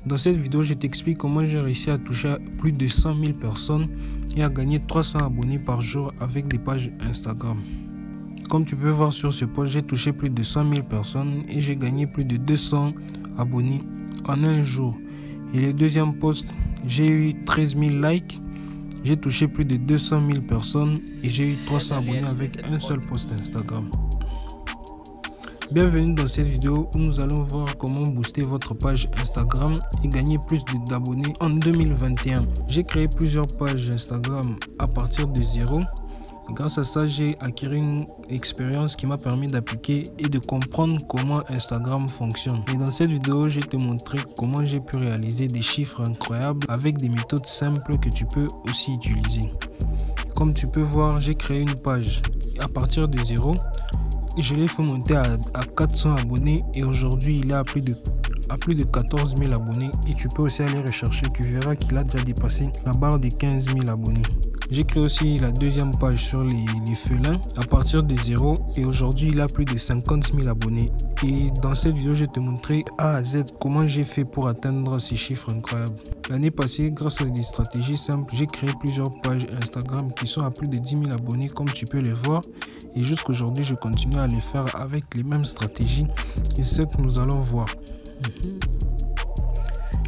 Dans cette vidéo, je t'explique comment j'ai réussi à toucher plus de 100 000 personnes et à gagner 300 abonnés par jour avec des pages Instagram. Comme tu peux voir sur ce post, j'ai touché plus de 100 000 personnes et j'ai gagné plus de 200 abonnés en un jour. Et le deuxième post, j'ai eu 13 000 likes, j'ai touché plus de 200 000 personnes et j'ai eu 300 abonnés avec un seul post Instagram. Bienvenue dans cette vidéo où nous allons voir comment booster votre page Instagram et gagner plus d'abonnés en 2021. J'ai créé plusieurs pages Instagram à partir de zéro. Grâce à ça, j'ai acquis une expérience qui m'a permis d'appliquer et de comprendre comment Instagram fonctionne. Et dans cette vidéo, je vais te montrer comment j'ai pu réaliser des chiffres incroyables avec des méthodes simples que tu peux aussi utiliser. Comme tu peux voir, j'ai créé une page à partir de zéro. Je l'ai fait monter à 400 abonnés et aujourd'hui il est à plus de 14 000 abonnés et tu peux aussi aller rechercher, tu verras qu'il a déjà dépassé la barre des 15 000 abonnés. J'ai créé aussi la deuxième page sur les félins à partir de zéro et aujourd'hui il a plus de 50 000 abonnés. Et dans cette vidéo, je vais te montrer A à Z comment j'ai fait pour atteindre ces chiffres incroyables. L'année passée, grâce à des stratégies simples, j'ai créé plusieurs pages Instagram qui sont à plus de 10 000 abonnés comme tu peux les voir. Et jusqu'aujourd'hui, je continue à les faire avec les mêmes stratégies et c'est ce que nous allons voir.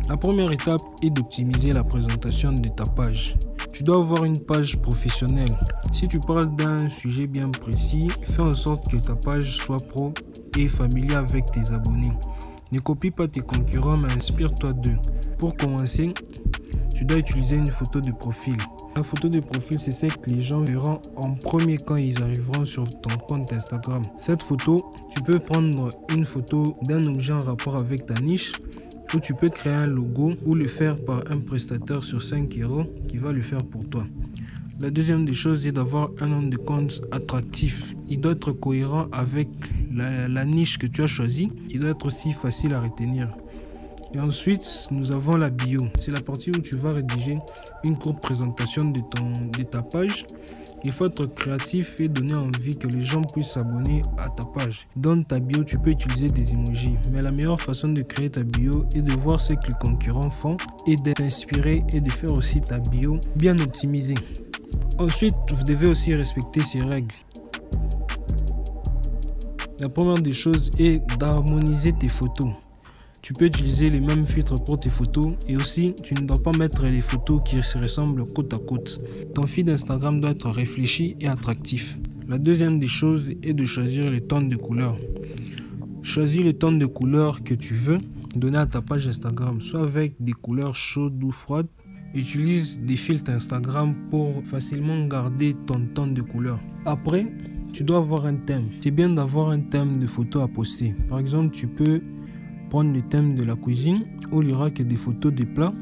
La première étape est d'optimiser la présentation de ta page. Tu dois avoir une page professionnelle. Si tu parles d'un sujet bien précis, fais en sorte que ta page soit pro et familier avec tes abonnés. Ne copie pas tes concurrents, mais inspire-toi d'eux. Pour commencer, tu dois utiliser une photo de profil. La photo de profil, c'est celle que les gens verront en premier quand ils arriveront sur ton compte Instagram. Cette photo, tu peux prendre une photo d'un objet en rapport avec ta niche, ou tu peux créer un logo ou le faire par un prestataire sur 5 € qui va le faire pour toi. La deuxième des choses est d'avoir un nom de compte attractif. Il doit être cohérent avec la niche que tu as choisie. Il doit être aussi facile à retenir. Et ensuite, nous avons la bio. C'est la partie où tu vas rédiger une courte présentation de ta page. Il faut être créatif et donner envie que les gens puissent s'abonner à ta page. Dans ta bio, tu peux utiliser des emojis. Mais la meilleure façon de créer ta bio est de voir ce que les concurrents font et d'être inspiré et de faire aussi ta bio bien optimisée. Ensuite, vous devez aussi respecter ces règles. La première des choses est d'harmoniser tes photos. Tu peux utiliser les mêmes filtres pour tes photos et aussi tu ne dois pas mettre les photos qui se ressemblent côte à côte. Ton feed Instagram doit être réfléchi et attractif. La deuxième des choses est de choisir les tons de couleurs. Choisis le ton de couleur que tu veux donner à ta page Instagram, soit avec des couleurs chaudes ou froides. Utilise des filtres Instagram pour facilement garder ton ton de couleur. Après, tu dois avoir un thème. C'est bien d'avoir un thème de photos à poster. Par exemple, tu peux prendre le thème de la cuisine où il y aura que des photos des plats.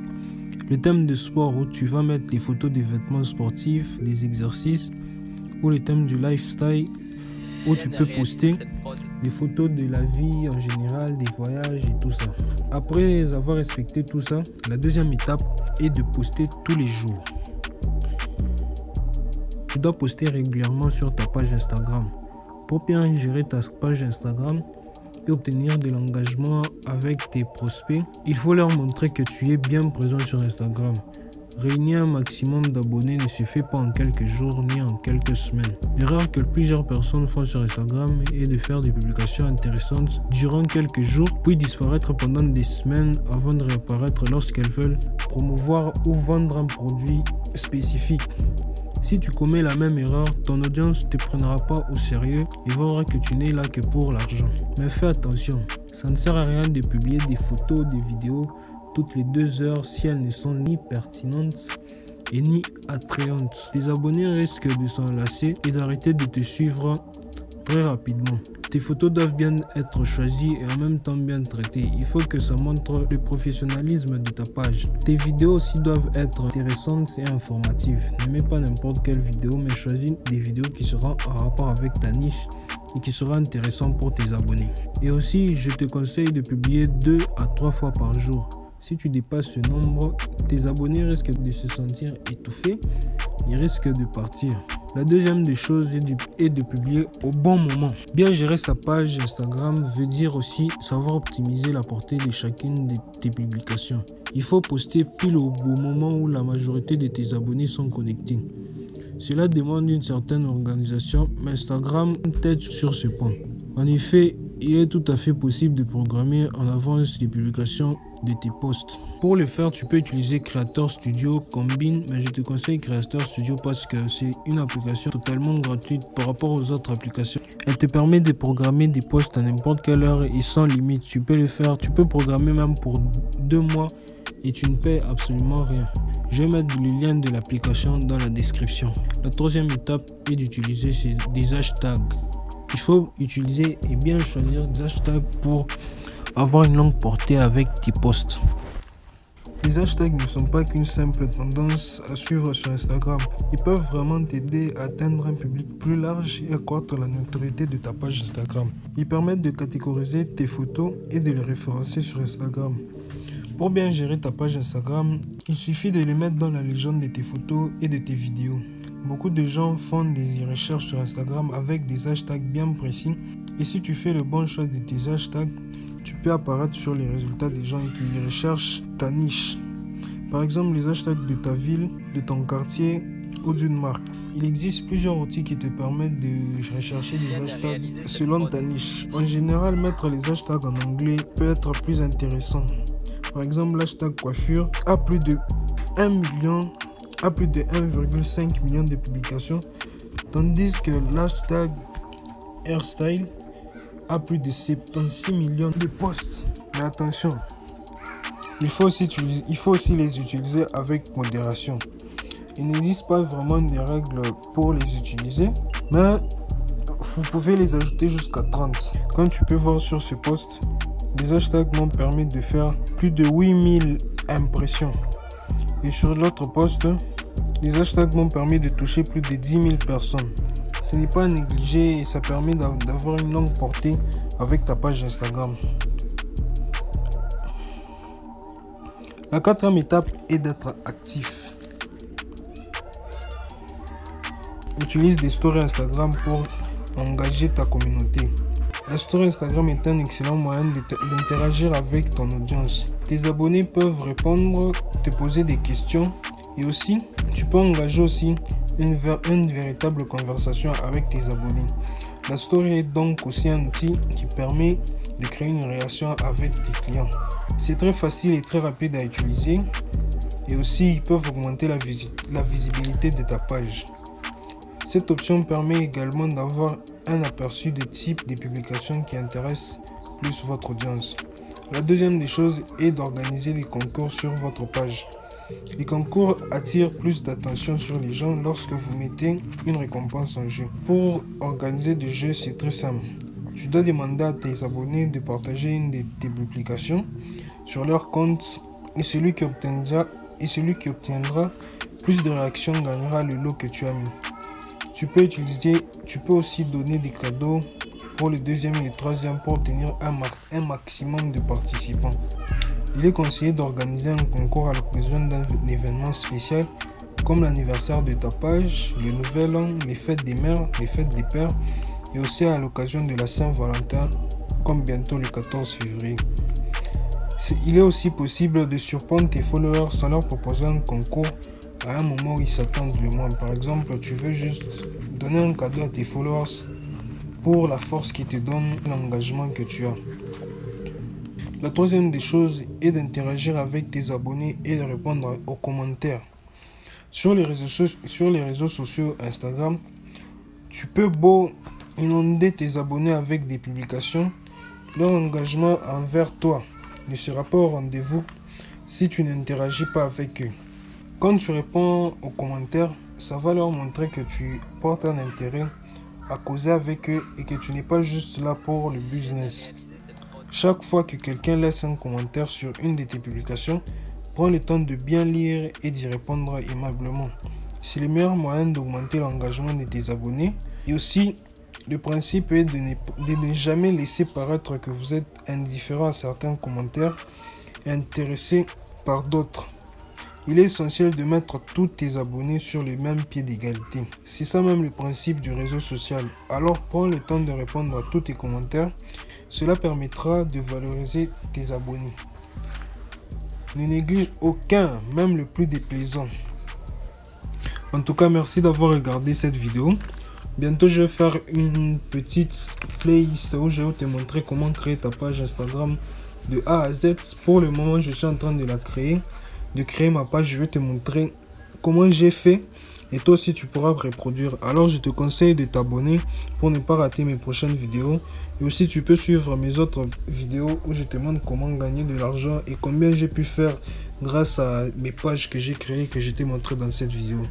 Le thème de sport où tu vas mettre les photos des vêtements sportifs, des exercices. Ou le thème du lifestyle où tu peux poster des photos de la vie en général, des voyages et tout ça. Après avoir respecté tout ça, la deuxième étape est de poster tous les jours. Tu dois poster régulièrement sur ta page Instagram. Pour bien gérer ta page Instagram et obtenir de l'engagement avec tes prospects, il faut leur montrer que tu es bien présent sur Instagram. Réunir un maximum d'abonnés ne se fait pas en quelques jours ni en quelques semaines. L'erreur que plusieurs personnes font sur Instagram est de faire des publications intéressantes durant quelques jours, puis disparaître pendant des semaines avant de réapparaître lorsqu'elles veulent promouvoir ou vendre un produit spécifique. Si tu commets la même erreur, ton audience ne te prendra pas au sérieux et verra que tu n'es là que pour l'argent. Mais fais attention, ça ne sert à rien de publier des photos, des vidéos toutes les 2 heures si elles ne sont ni pertinentes et ni attrayantes. Tes abonnés risquent de s'en lasser et d'arrêter de te suivre très rapidement. Tes photos doivent bien être choisies et en même temps bien traitées. Il faut que ça montre le professionnalisme de ta page. Tes vidéos aussi doivent être intéressantes et informatives. Ne mets pas n'importe quelle vidéo, mais choisis des vidéos qui seront en rapport avec ta niche et qui sera intéressant pour tes abonnés. Et aussi, je te conseille de publier 2 à 3 fois par jour. Si tu dépasses ce nombre, tes abonnés risquent de se sentir étouffés il risque de partir. La deuxième des choses est de publier au bon moment. Bien gérer sa page Instagram veut dire aussi savoir optimiser la portée de chacune de tes publications. Il faut poster pile au bon moment où la majorité de tes abonnés sont connectés. Cela demande une certaine organisation, mais Instagram t'aide sur ce point. En effet, il est tout à fait possible de programmer en avance les publications de tes posts. Pour le faire, tu peux utiliser Creator Studio, Combine, mais je te conseille Creator Studio parce que c'est une application totalement gratuite par rapport aux autres applications. Elle te permet de programmer des posts à n'importe quelle heure et sans limite. Tu peux le faire, tu peux programmer même pour 2 mois et tu ne paies absolument rien. Je vais mettre le lien de l'application dans la description. La troisième étape est d'utiliser des hashtags. Il faut utiliser et bien choisir des hashtags pour avoir une longue portée avec tes posts. Les hashtags ne sont pas qu'une simple tendance à suivre sur Instagram. Ils peuvent vraiment t'aider à atteindre un public plus large et accroître la notoriété de ta page Instagram. Ils permettent de catégoriser tes photos et de les référencer sur Instagram. Pour bien gérer ta page Instagram, il suffit de les mettre dans la légende de tes photos et de tes vidéos. Beaucoup de gens font des recherches sur Instagram avec des hashtags bien précis et si tu fais le bon choix de tes hashtags, tu peux apparaître sur les résultats des gens qui recherchent ta niche. Par exemple, les hashtags de ta ville, de ton quartier ou d'une marque. Il existe plusieurs outils qui te permettent de rechercher des hashtags selon ta niche. En général, mettre les hashtags en anglais peut être plus intéressant. Par exemple, l'hashtag coiffure a plus de 1,5 million de publications, tandis que l'hashtag hairstyle a plus de 76 millions de posts. Mais attention, il faut aussi les utiliser avec modération. Il n'existe pas vraiment de règles pour les utiliser, mais vous pouvez les ajouter jusqu'à 30. Comme tu peux voir sur ce post, les hashtags m'ont permis de faire plus de 8000 impressions. Et sur l'autre post, les hashtags m'ont permis de toucher plus de 10 000 personnes. Ce n'est pas à négliger et ça permet d'avoir une longue portée avec ta page Instagram. La quatrième étape est d'être actif. Utilise des stories Instagram pour engager ta communauté. La story Instagram est un excellent moyen d'interagir avec ton audience. Tes abonnés peuvent répondre, te poser des questions et aussi, tu peux engager aussi une véritable conversation avec tes abonnés. La story est donc aussi un outil qui permet de créer une relation avec tes clients. C'est très facile et très rapide à utiliser et aussi ils peuvent augmenter la visibilité de ta page. Cette option permet également d'avoir un aperçu des types de publications qui intéressent plus votre audience. La deuxième des choses est d'organiser des concours sur votre page. Les concours attirent plus d'attention sur les gens lorsque vous mettez une récompense en jeu. Pour organiser des jeux, c'est très simple. Tu dois demander à tes abonnés de partager une de tes publications sur leur compte et celui qui obtiendra plus de réactions gagnera le lot que tu as mis. Tu peux aussi donner des cadeaux pour le deuxième et le troisième pour obtenir un maximum de participants. Il est conseillé d'organiser un concours à l'occasion d'un événement spécial comme l'anniversaire de ta page, le nouvel an, les fêtes des mères, les fêtes des pères et aussi à l'occasion de la Saint-Valentin comme bientôt le 14 février. Il est aussi possible de surprendre tes followers en leur proposant un concours à un moment où ils s'attendent le moins. Par exemple, tu veux juste donner un cadeau à tes followers pour la force qui te donne l'engagement que tu as. La troisième des choses est d'interagir avec tes abonnés et de répondre aux commentaires. Sur les réseaux sociaux Instagram, tu peux beau inonder tes abonnés avec des publications, leur engagement envers toi ne sera pas au rendez-vous si tu n'interagis pas avec eux. Quand tu réponds aux commentaires, ça va leur montrer que tu portes un intérêt à causer avec eux et que tu n'es pas juste là pour le business. Chaque fois que quelqu'un laisse un commentaire sur une de tes publications, prends le temps de bien lire et d'y répondre aimablement. C'est le meilleur moyen d'augmenter l'engagement de tes abonnés. Et aussi, le principe est de ne jamais laisser paraître que vous êtes indifférent à certains commentaires et intéressé par d'autres. il est essentiel de mettre tous tes abonnés sur le même pied d'égalité. C'est ça même le principe du réseau social. Alors prends le temps de répondre à tous tes commentaires. Cela permettra de valoriser tes abonnés. Ne néglige aucun, même le plus déplaisant. En tout cas, merci d'avoir regardé cette vidéo. Bientôt, je vais faire une petite playlist où je vais te montrer comment créer ta page Instagram de A à Z. Pour le moment, je suis en train de la créer. De créer ma page, je vais te montrer comment j'ai fait. Et toi aussi, tu pourras reproduire. Alors, je te conseille de t'abonner pour ne pas rater mes prochaines vidéos. Et aussi, tu peux suivre mes autres vidéos où je te montre comment gagner de l'argent et combien j'ai pu faire grâce à mes pages que j'ai créées, que je t'ai montré dans cette vidéo.